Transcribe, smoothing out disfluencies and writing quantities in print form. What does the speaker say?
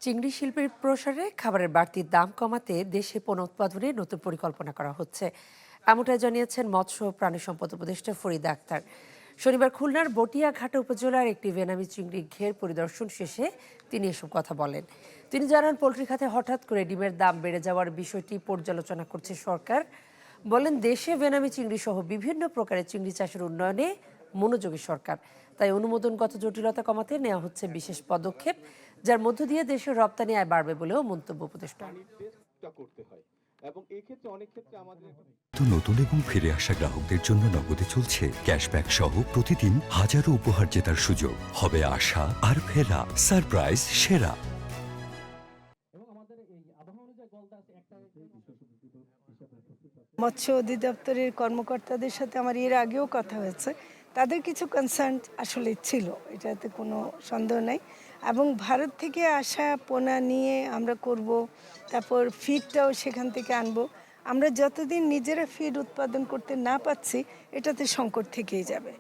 চিংড়ি শিল্পের প্রসারে খাবারের বাড়তি দাম কমাতে দেশে পণ্য উৎপাদনে নতুন পরিকল্পনা করা হচ্ছে, এমনটাই জানিয়েছেন মৎস্য ও প্রাণী সম্পদ উপদেষ্টা ফরিদা আক্তার। শনিবার খুলনার বটিয়াঘাটা উপজেলার একটি ভেনামি চিংড়ি ঘের পরিদর্শন শেষে তিনি এসব কথা বলেন। তিনি জানান, পোলট্রি খাতে হঠাৎ করে ডিমের দাম বেড়ে যাওয়ার বিষয়টি পর্যালোচনা করছে সরকার। বলেন, দেশে ভেনামি চিংড়ি সহ বিভিন্ন প্রকারের চিংড়ি চাষের উন্নয়নে মনোযোগী সরকার, তাই অনুমোদনগত জটিলতা কমাতে নেওয়া হচ্ছে বিশেষ পদক্ষেপ, যার মধ্য দিয়ে দেশের রপ্তানি আয় বাড়বে বলেও মন্তব্য উপদেষ্টা। নতুন এবং ফিরে আসা গ্রাহকদের জন্য নগদে চলছে ক্যাশব্যাক সহ প্রতিদিন হাজারো উপহার জেতার সুযোগ। হবে আশা আর ফেরা, সারপ্রাইজ সেরা। মৎস্য অধিদপ্তরের কর্মকর্তাদের সাথে আমার এর আগেও কথা হয়েছে। তাদের কিছু কনসার্ন আসলে ছিল, এটাতে কোনো সন্দেহ নেই। এবং ভারত থেকে আসা পোনা নিয়ে আমরা করব, তারপর ফিডটাও সেখান থেকে আনবো। আমরা যতদিন নিজেরা ফিড উৎপাদন করতে না পারছি, এটাতে সংকট থেকেই যাবে।